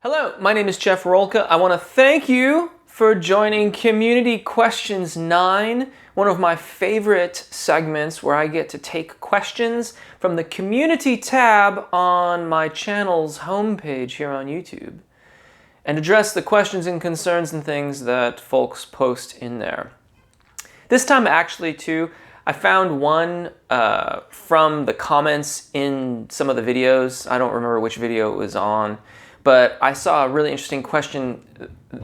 Hello, my name is Jeff Rolka. I want to thank you for joining Community Questions 9, one of my favorite segments where I get to take questions from the Community tab on my channel's homepage here on YouTube and address the questions and concerns and things that folks post in there. This time actually too, I found one from the comments in some of the videos. I don't remember which video it was on, but I saw a really interesting question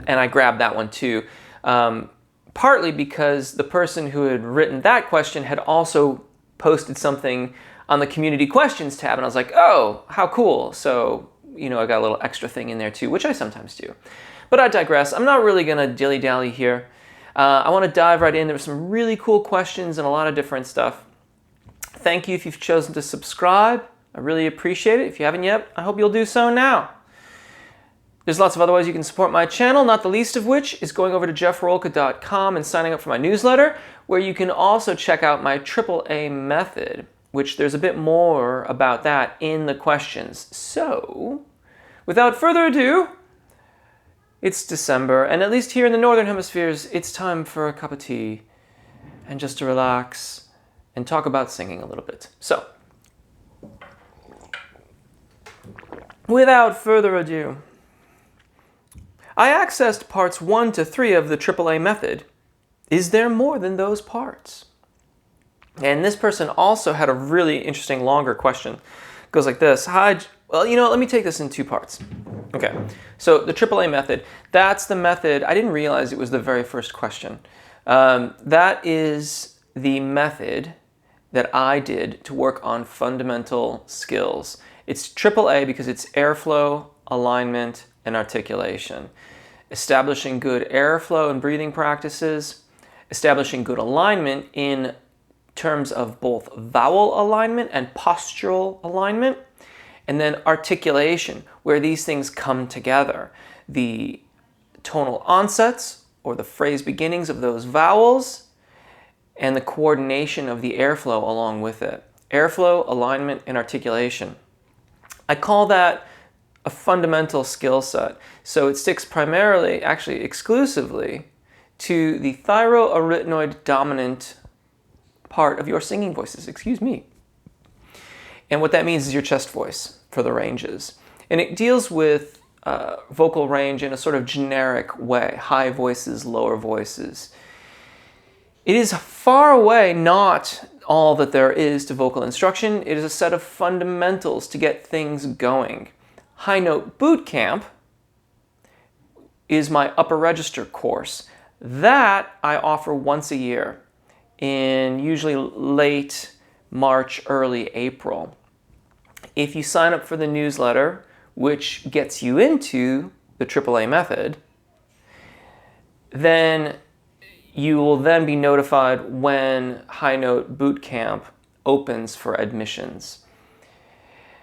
and I grabbed that one too. Partly because the person who had written that question had also posted something on the Community Questions tab, and I was like, oh, how cool. So, I got a little extra thing in there too, which I sometimes do. But I digress. I'm not really gonna dilly-dally here. I want to dive right in. There were some really cool questions and a lot of different stuff. Thank you if you've chosen to subscribe. I really appreciate it. If you haven't yet, I hope you'll do so now. There's lots of other ways you can support my channel, not the least of which is going over to jeffrolka.com and signing up for my newsletter, where you can also check out my AAA method, which there's a bit more about that in the questions. So, without further ado, it's December, and at least here in the Northern Hemispheres, it's time for a cup of tea and just to relax and talk about singing a little bit. So, without further ado, I accessed parts 1 to 3 of the AAA method. Is there more than those parts? And this person also had a really interesting longer question. It goes like this. Hi, well, let me take this in 2 parts. Okay, so the AAA method, that's the method. I didn't realize it was the very first question. That is the method that I did to work on fundamental skills. It's AAA because it's airflow, alignment, and articulation. Establishing good airflow and breathing practices, establishing good alignment in terms of both vowel alignment and postural alignment, and then articulation, where these things come together. The tonal onsets, or the phrase beginnings of those vowels, and the coordination of the airflow along with it. Airflow, alignment, and articulation. I call that a fundamental skill set. So it sticks primarily, actually exclusively, to the thyroarytenoid dominant part of your singing voices, excuse me. And what that means is your chest voice for the ranges. And it deals with vocal range in a sort of generic way, high voices, lower voices. It is far away not all that there is to vocal instruction. It is a set of fundamentals to get things going. High Note Boot Camp is my upper register course. That I offer once a year in usually late March, early April. If you sign up for the newsletter, which gets you into the AAA method, then you will then be notified when High Note Boot Camp opens for admissions.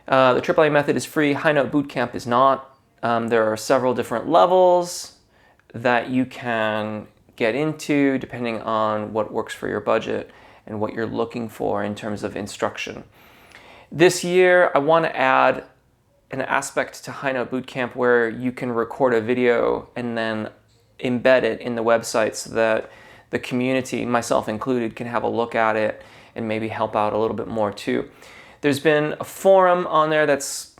The AAA method is free, High Note Boot Camp is not. There are several different levels that you can get into depending on what works for your budget and what you're looking for in terms of instruction. This year, I want to add an aspect to High Note Boot Camp where you can record a video and then embed it in the website so that the community, myself included, can have a look at it and maybe help out a little bit more too. There's been a forum on there that's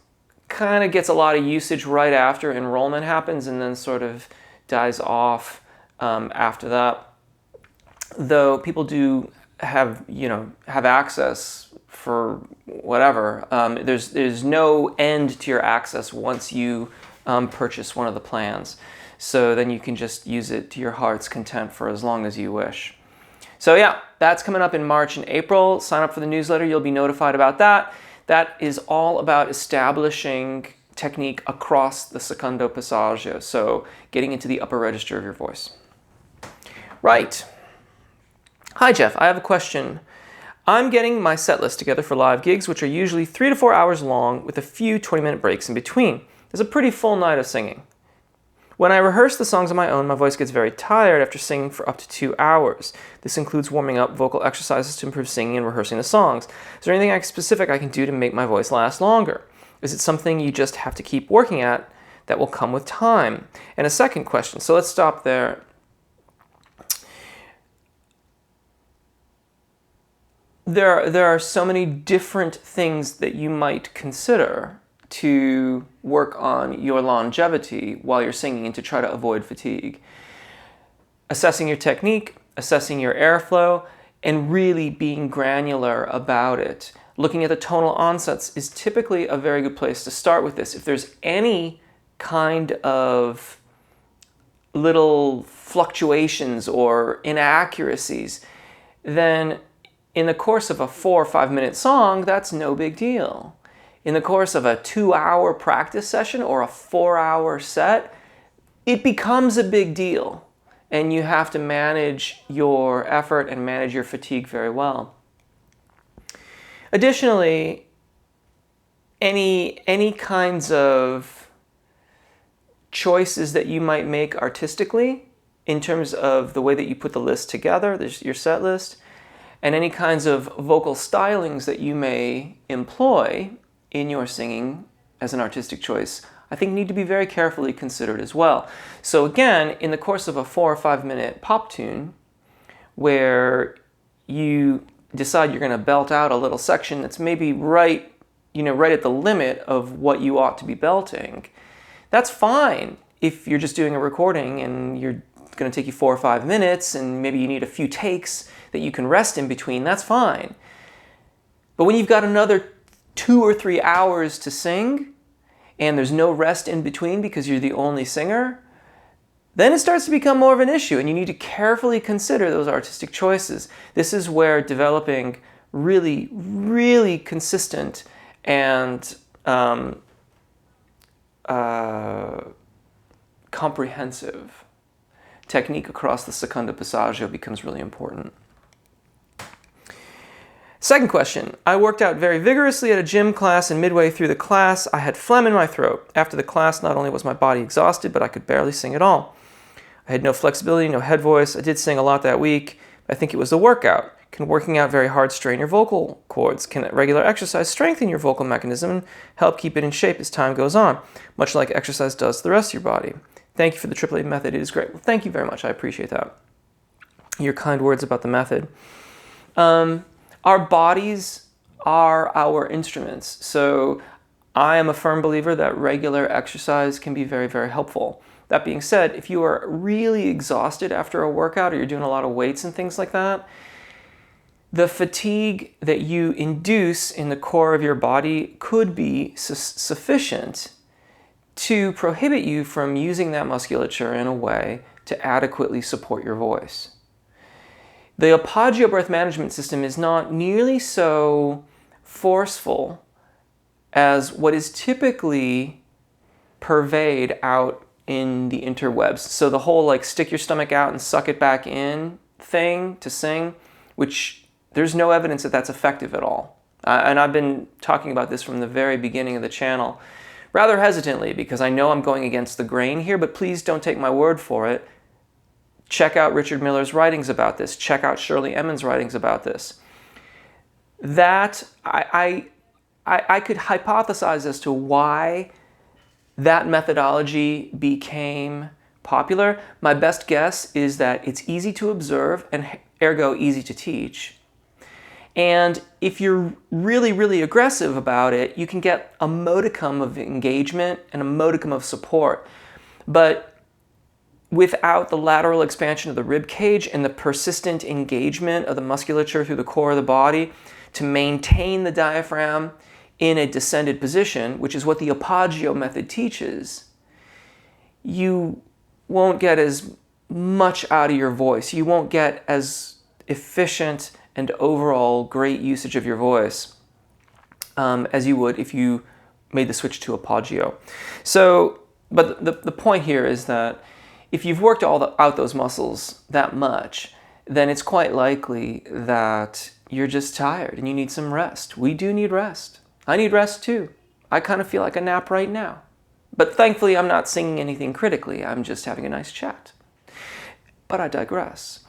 kind of gets a lot of usage right after enrollment happens and then sort of dies off after that. Though people do have access for whatever. There's no end to your access once you purchase one of the plans. So then you can just use it to your heart's content for as long as you wish. So yeah, that's coming up in March and April. Sign up for the newsletter, you'll be notified about that. That is all about establishing technique across the secondo passaggio, so getting into the upper register of your voice. Right. Hi Jeff, I have a question. I'm getting my set list together for live gigs, which are usually 3 to 4 hours long with a few 20-minute breaks in between. There's a pretty full night of singing. When I rehearse the songs on my own, my voice gets very tired after singing for up to 2 hours. This includes warming up, vocal exercises to improve singing, and rehearsing the songs. Is there anything specific I can do to make my voice last longer? Is it something you just have to keep working at that will come with time. And a second question, so let's stop there. There are so many different things that you might consider to work on your longevity while you're singing and to try to avoid fatigue. Assessing your technique, assessing your airflow, and really being granular about it. Looking at the tonal onsets is typically a very good place to start with this. If there's any kind of little fluctuations or inaccuracies, then in the course of a 4 or 5 minute song, that's no big deal. In the course of a 2-hour practice session or a 4-hour set, it becomes a big deal. And you have to manage your effort and manage your fatigue very well. Additionally, any kinds of choices that you might make artistically in terms of the way that you put the list together, your set list, and any kinds of vocal stylings that you may employ in your singing as an artistic choice, I think need to be very carefully considered as well. So again, in the course of a 4 or 5 minute pop tune, where you decide you're going to belt out a little section that's maybe right at the limit of what you ought to be belting, that's fine if you're just doing a recording and you're going to take you 4 or 5 minutes and maybe you need a few takes that you can rest in between, that's fine. But when you've got another 2 or 3 hours to sing and there's no rest in between because you're the only singer, then it starts to become more of an issue and you need to carefully consider those artistic choices. This is where developing really, really consistent and comprehensive technique across the secondo passaggio becomes really important. Second question, I worked out very vigorously at a gym class, and midway through the class, I had phlegm in my throat. After the class, not only was my body exhausted, but I could barely sing at all. I had no flexibility, no head voice. I did sing a lot that week. I think it was the workout. Can working out very hard strain your vocal cords? Can regular exercise strengthen your vocal mechanism and help keep it in shape as time goes on, much like exercise does the rest of your body? Thank you for the AAA method. It is great. Well, thank you very much. I appreciate that. Your kind words about the method. Our bodies are our instruments. So I am a firm believer that regular exercise can be very, very helpful. That being said, if you are really exhausted after a workout or you're doing a lot of weights and things like that, the fatigue that you induce in the core of your body could be sufficient to prohibit you from using that musculature in a way to adequately support your voice. The Apagio breath management system is not nearly so forceful as what is typically purveyed out in the interwebs. So the whole stick your stomach out and suck it back in thing to sing, which there's no evidence that that's effective at all. And I've been talking about this from the very beginning of the channel, rather hesitantly because I know I'm going against the grain here, but please don't take my word for it. Check out Richard Miller's writings about this. Check out Shirley Emmons' writings about this. That I could hypothesize as to why that methodology became popular. My best guess is that it's easy to observe and ergo easy to teach. And if you're really, really aggressive about it, you can get a modicum of engagement and a modicum of support. But without the lateral expansion of the rib cage and the persistent engagement of the musculature through the core of the body to maintain the diaphragm in a descended position, which is what the Apagio method teaches, you won't get as much out of your voice. You won't get as efficient and overall great usage of your voice as you would if you made the switch to Apagio. So, but the point here is that if you've worked out those muscles that much, then it's quite likely that you're just tired and you need some rest. We do need rest. I need rest too. I kind of feel like a nap right now. But thankfully, I'm not singing anything critically. I'm just having a nice chat. But I digress.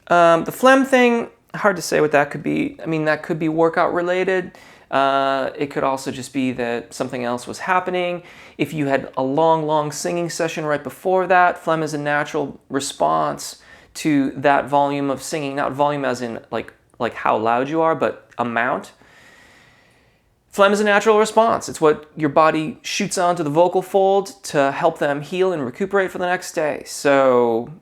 The phlegm thing, hard to say what that could be. I mean, that could be workout related. It could also just be that something else was happening. If you had a long singing session right before that, phlegm is a natural response to that volume of singing, not volume as in like how loud you are, but amount. Phlegm is a natural response. It's what your body shoots onto the vocal fold to help them heal and recuperate for the next day. So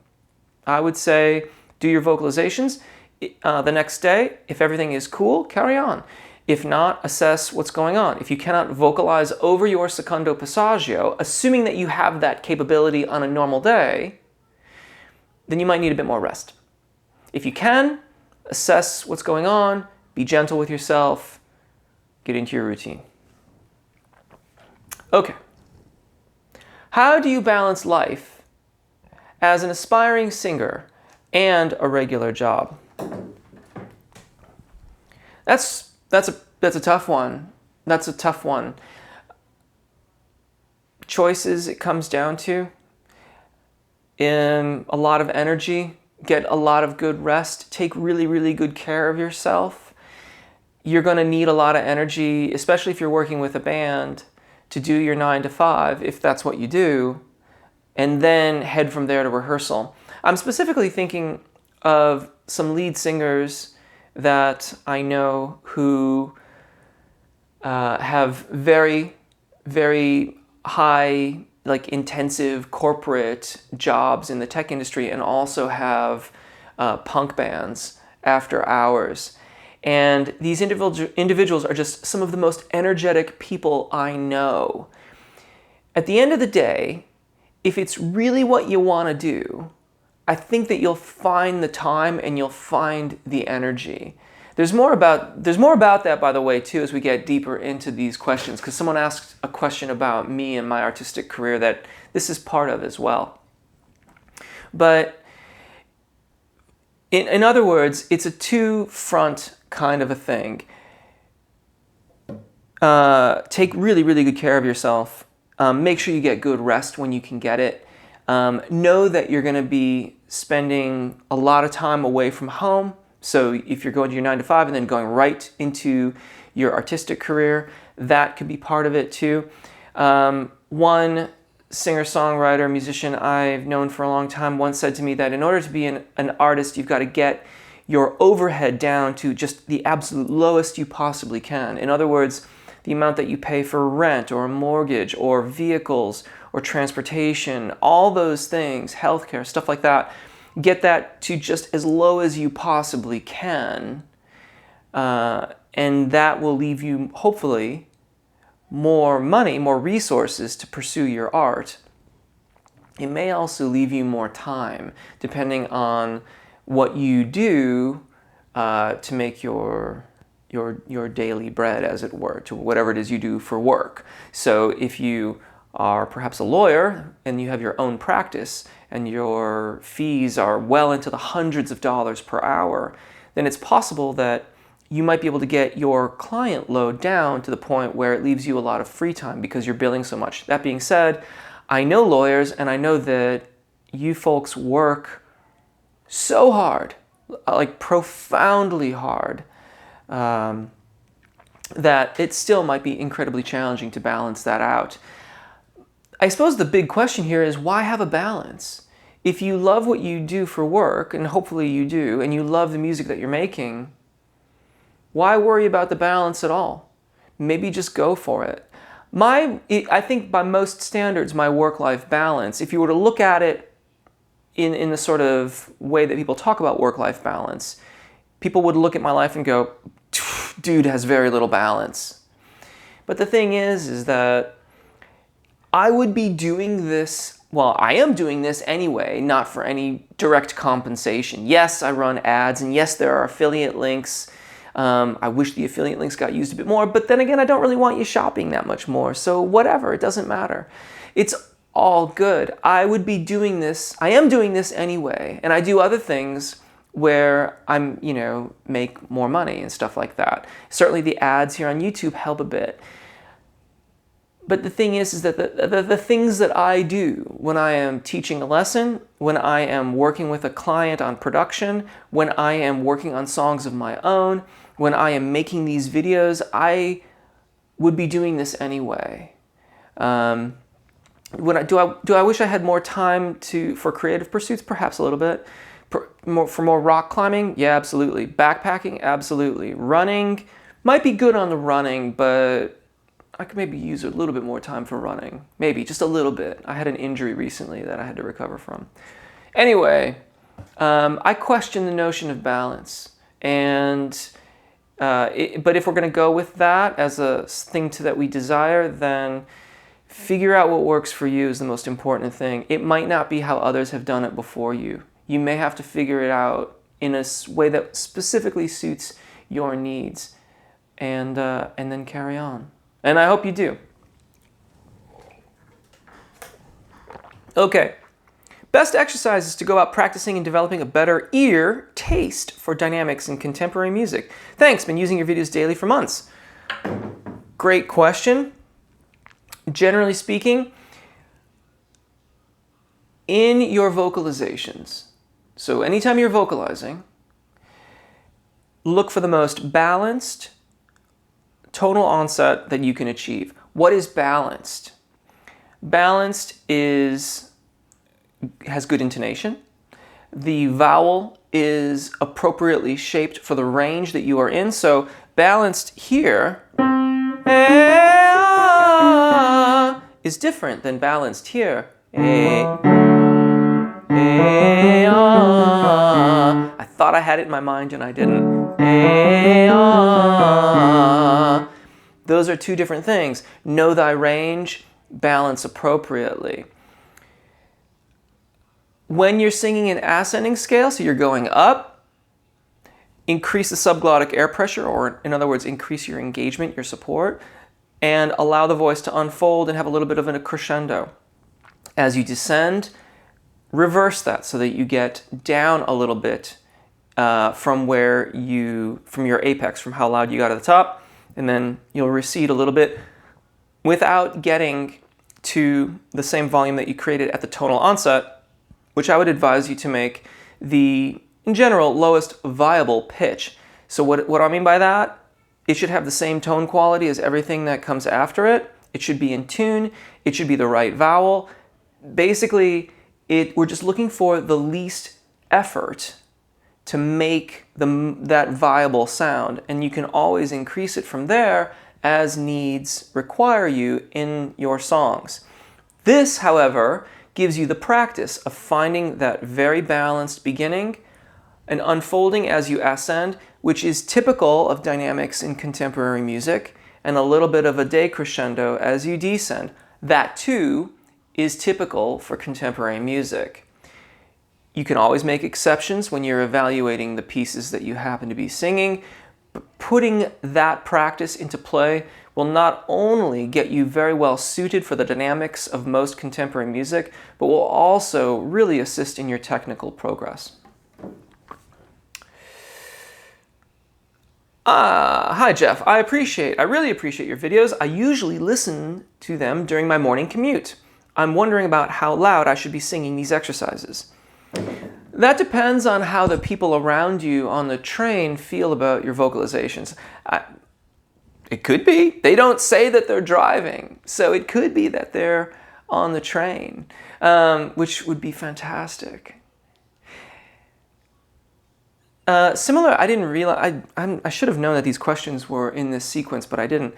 I would say do your vocalizations the next day. If everything is cool, carry on. If not, assess what's going on. If you cannot vocalize over your secondo passaggio, assuming that you have that capability on a normal day, then you might need a bit more rest. If you can, assess what's going on, be gentle with yourself, get into your routine. Okay. How do you balance life as an aspiring singer and a regular job? That's a tough one. That's a tough one. Choices it comes down to. A lot of energy, get a lot of good rest, take really good care of yourself. You're going to need a lot of energy, especially if you're working with a band, to do your 9 to 5, if that's what you do, and then head from there to rehearsal. I'm specifically thinking of some lead singers that I know who have very high, intensive corporate jobs in the tech industry, and also have punk bands after hours. And these individuals are just some of the most energetic people I know. At the end of the day, if it's really what you want to do, I think that you'll find the time and you'll find the energy. There's more about that, by the way, too, as we get deeper into these questions, because someone asked a question about me and my artistic career that this is part of as well. But in other words, it's a two-front kind of a thing. Take really good care of yourself. Make sure you get good rest when you can get it. Know that you're going to be spending a lot of time away from home. So if you're going to your 9 to 5 and then going right into your artistic career, that could be part of it too. One singer-songwriter, musician I've known for a long time once said to me that in order to be an artist, you've got to get your overhead down to just the absolute lowest you possibly can. In other words, the amount that you pay for rent or a mortgage or vehicles or transportation, all those things, healthcare, stuff like that, get that to just as low as you possibly can. And that will leave you, hopefully, more money, more resources to pursue your art. It may also leave you more time, depending on what you do to make your daily bread, as it were, to whatever it is you do for work. So if you are perhaps a lawyer and you have your own practice and your fees are well into the hundreds of dollars per hour, then it's possible that you might be able to get your client load down to the point where it leaves you a lot of free time because you're billing so much. That being said, I know lawyers, and I know that you folks work so hard, like profoundly hard, that it still might be incredibly challenging to balance that out. I suppose the big question here is, why have a balance? If you love what you do for work, and hopefully you do, and you love the music that you're making, why worry about the balance at all? Maybe just go for it. I think by most standards, my work-life balance, if you were to look at it in the sort of way that people talk about work-life balance, people would look at my life and go, dude has very little balance. But the thing is that I would be doing this, well, I am doing this anyway, not for any direct compensation. Yes, I run ads, and yes, there are affiliate links. I wish the affiliate links got used a bit more, but then again, I don't really want you shopping that much more, so whatever, it doesn't matter. It's all good. I am doing this anyway, and I do other things where I'm, make more money and stuff like that. Certainly the ads here on YouTube help a bit. But the thing is that the things that I do when I am teaching a lesson, when I am working with a client on production, when I am working on songs of my own, when I am making these videos, I would be doing this anyway. Do I wish I had more time for creative pursuits? Perhaps a little bit. For more rock climbing? Yeah, absolutely. Backpacking? Absolutely. Running? Might be good on the running, but I could maybe use a little bit more time for running. Maybe, just a little bit. I had an injury recently that I had to recover from. Anyway, I question the notion of balance. But if we're going to go with that as a thing that we desire, then figure out what works for you is the most important thing. It might not be how others have done it before you. You may have to figure it out in a way that specifically suits your needs, and then carry on. And I hope you do. Okay. Best exercises to go out practicing and developing a better ear taste for dynamics in contemporary music. Thanks, been using your videos daily for months. Great question. Generally speaking, in your vocalizations, so anytime you're vocalizing, look for the most balanced tonal onset that you can achieve. What is balanced? Balanced has good intonation. The vowel is appropriately shaped for the range that you are in. So balanced here is different than balanced here. I thought I had it in my mind and I didn't. Those are two different things. Know thy range, balance appropriately. When you're singing an ascending scale, so you're going up, increase the subglottic air pressure, or in other words, increase your engagement, your support, and allow the voice to unfold and have a little bit of a crescendo. As you descend, reverse that so that you get down a little bit from your apex, from how loud you got at the top, and then you'll recede a little bit without getting to the same volume that you created at the tonal onset, which I would advise you to make the, in general, lowest viable pitch. So what do I mean by that? It should have the same tone quality as everything that comes after it. It should be in tune. It should be the right vowel. Basically, we're just looking for the least effort to make that viable sound, and you can always increase it from there as needs require you in your songs. This, however, gives you the practice of finding that very balanced beginning and unfolding as you ascend, which is typical of dynamics in contemporary music, and a little bit of a decrescendo as you descend. That, too, is typical for contemporary music. You can always make exceptions when you're evaluating the pieces that you happen to be singing, but putting that practice into play will not only get you very well suited for the dynamics of most contemporary music, but will also really assist in your technical progress. Hi Jeff, I really appreciate your videos. I usually listen to them during my morning commute. I'm wondering about how loud I should be singing these exercises. That depends on how the people around you on the train feel about your vocalizations. It could be. They don't say that they're driving, so it could be that they're on the train, which would be fantastic. Similar, I didn't realize, I should have known that these questions were in this sequence, but I didn't.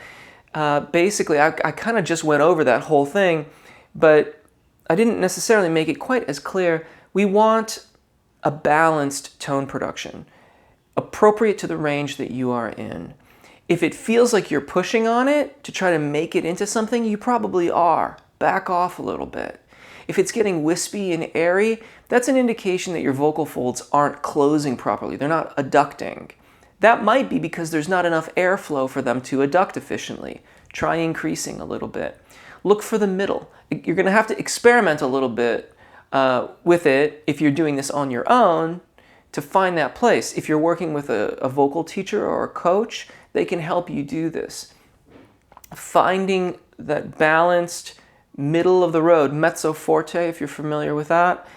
Basically, I kind of just went over that whole thing, but I didn't necessarily make it quite as clear. We want a balanced tone production, appropriate to the range that you are in. If it feels like you're pushing on it to try to make it into something, you probably are. Back off a little bit. If it's getting wispy and airy, that's an indication that your vocal folds aren't closing properly. They're not adducting. That might be because there's not enough airflow for them to adduct efficiently. Try increasing a little bit. Look for the middle. You're going to have to experiment a little bit with it if you're doing this on your own to find that place. If you're working with a vocal teacher or a coach, they can help you do this. Finding that balanced middle of the road, mezzo forte, if you're familiar with that,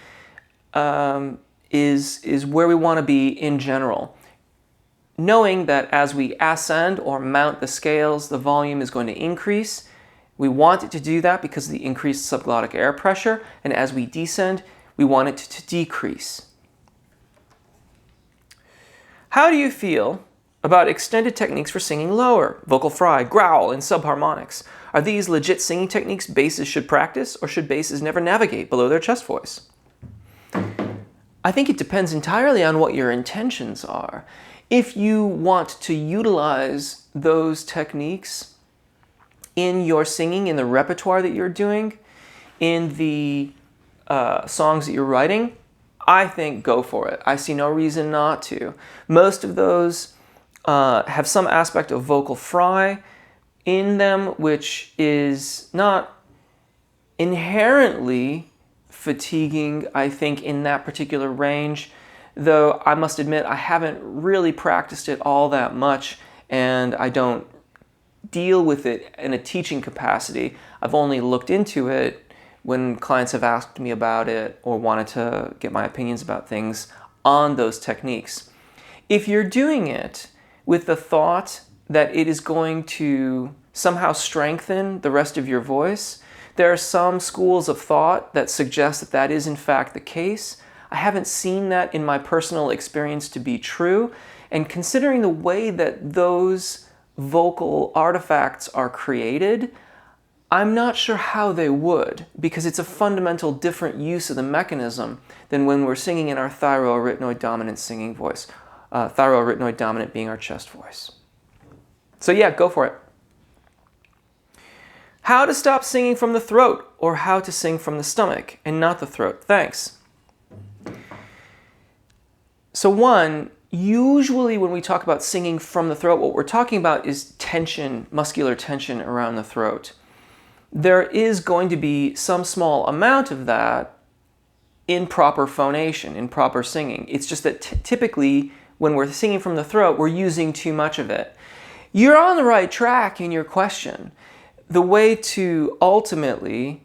is where we want to be in general. knowing that as we ascend or mount the scales, the volume is going to increase. We want it to do that because of the increased subglottic air pressure, and as we descend, we want it to decrease. How do you feel about extended techniques for singing lower, vocal fry, growl, and subharmonics? Are these legit singing techniques basses should practice, or should basses never navigate below their chest voice? I think it depends entirely on what your intentions are. If you want to utilize those techniques in your singing, in the repertoire that you're doing, in the songs that you're writing, I think go for it. I see no reason not to. Most of those have some aspect of vocal fry in them, which is not inherently fatiguing, I think, in that particular range, though I must admit I haven't really practiced it all that much, and I don't deal with it in a teaching capacity. I've only looked into it when clients have asked me about it or wanted to get my opinions about things on those techniques. If you're doing it with the thought that it is going to somehow strengthen the rest of your voice, there are some schools of thought that suggest that that is in fact the case. I haven't seen that in my personal experience to be true, and considering the way that those vocal artifacts are created, I'm not sure how they would, because it's a fundamental different use of the mechanism than when we're singing in our thyroarytenoid dominant singing voice. Thyroarytenoid dominant being our chest voice. So yeah, go for it. How to stop singing from the throat, or how to sing from the stomach and not the throat. Thanks. So one, usually when we talk about singing from the throat, what we're talking about is tension, muscular tension around the throat. There is going to be some small amount of that in proper phonation, in proper singing. It's just that typically when we're singing from the throat, we're using too much of it. You're on the right track in your question. The way to ultimately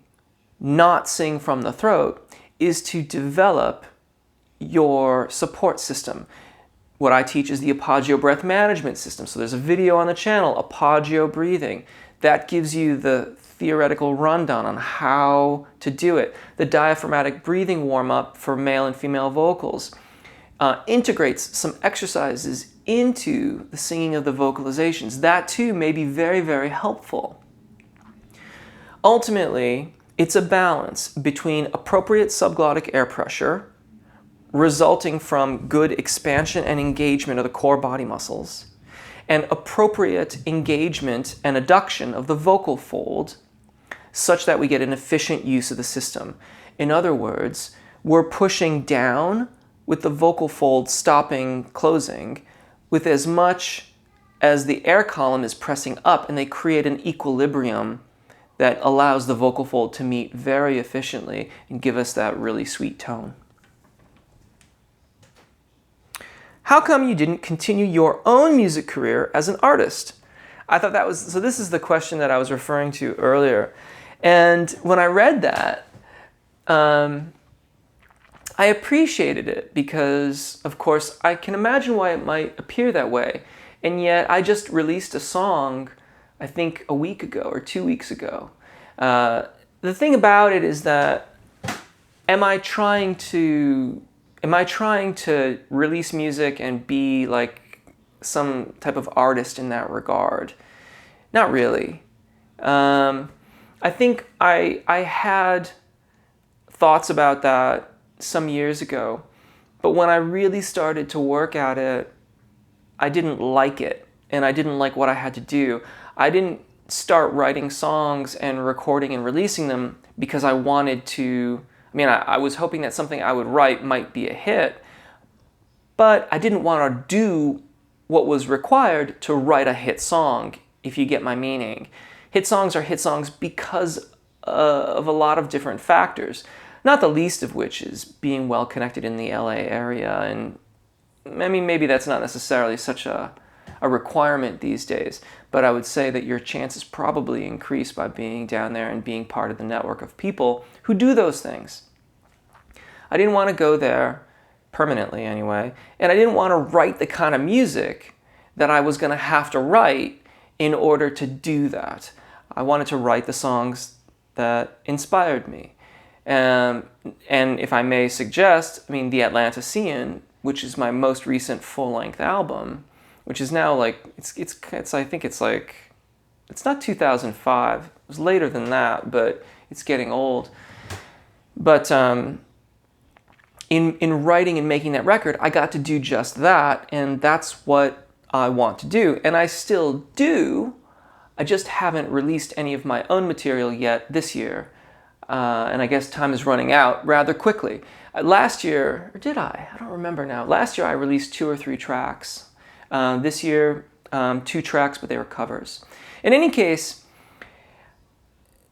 not sing from the throat is to develop your support system. What I teach is the Apagio breath management system. So there's a video on the channel, Apagio breathing. That gives you the theoretical rundown on how to do it. The diaphragmatic breathing warm-up for male and female vocals integrates some exercises into the singing of the vocalizations. That too may be very, very helpful. Ultimately, it's a balance between appropriate subglottic air pressure resulting from good expansion and engagement of the core body muscles, and appropriate engagement and adduction of the vocal fold such that we get an efficient use of the system. In other words, we're pushing down with the vocal fold stopping, closing, with as much as the air column is pressing up, and they create an equilibrium that allows the vocal fold to meet very efficiently and give us that really sweet tone. How come you didn't continue your own music career as an artist? I thought that was, so this is the question that I was referring to earlier. And when I read that, I appreciated it because, of course, I can imagine why it might appear that way. And yet I just released a song, I think a week ago or 2 weeks ago. The thing about it is that, am I trying to release music and be like some type of artist in that regard? Not really. I think I had thoughts about that some years ago, but when I really started to work at it, I didn't like it, and I didn't like what I had to do. I didn't start writing songs and recording and releasing them because I wanted to, I was hoping that something I would write might be a hit, but I didn't want to do what was required to write a hit song, if you get my meaning. Hit songs are hit songs because of a lot of different factors, not the least of which is being well connected in the LA area. And maybe that's not necessarily such a requirement these days, but I would say that your chances probably increase by being down there and being part of the network of people who do those things. I didn't want to go there permanently anyway, and I didn't want to write the kind of music that I was going to have to write in order to do that. I wanted to write the songs that inspired me. And if I may suggest, I mean, The Atlantean, which is my most recent full-length album, which is now like, I think it's like, it's not 2005, it was later than that, but it's getting old. But in writing and making that record, I got to do just that, and that's what I want to do. And I still do, I just haven't released any of my own material yet this year. And I guess time is running out rather quickly. Last year, or did I? I don't remember now. Last year I released 2 or 3 tracks. This year, 2 tracks, but they were covers. In any case,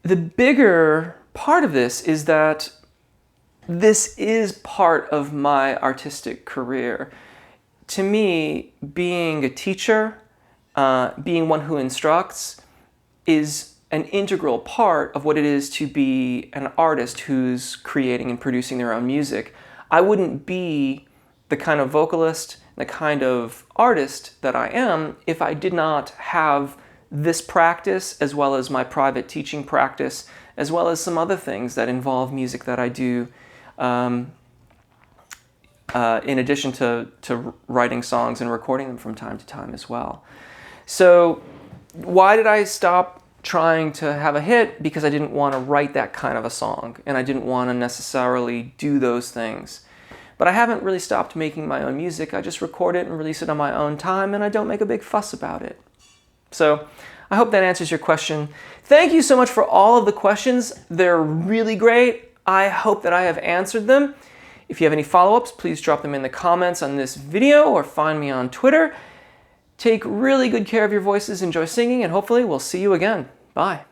the bigger part of this is that this is part of my artistic career. To me, being a teacher, being one who instructs, is an integral part of what it is to be an artist who's creating and producing their own music. I wouldn't be the kind of vocalist, the kind of artist that I am if I did not have this practice, as well as my private teaching practice, as well as some other things that involve music that I do, in addition to writing songs and recording them from time to time as well. So why did I stop trying to have a hit? Because I didn't want to write that kind of a song, and I didn't want to necessarily do those things. But I haven't really stopped making my own music. I just record it and release it on my own time, and I don't make a big fuss about it. So I hope that answers your question. Thank you so much for all of the questions. They're really great. I hope that I have answered them. If you have any follow-ups, please drop them in the comments on this video or find me on Twitter. Take really good care of your voices, enjoy singing, and hopefully we'll see you again. Bye.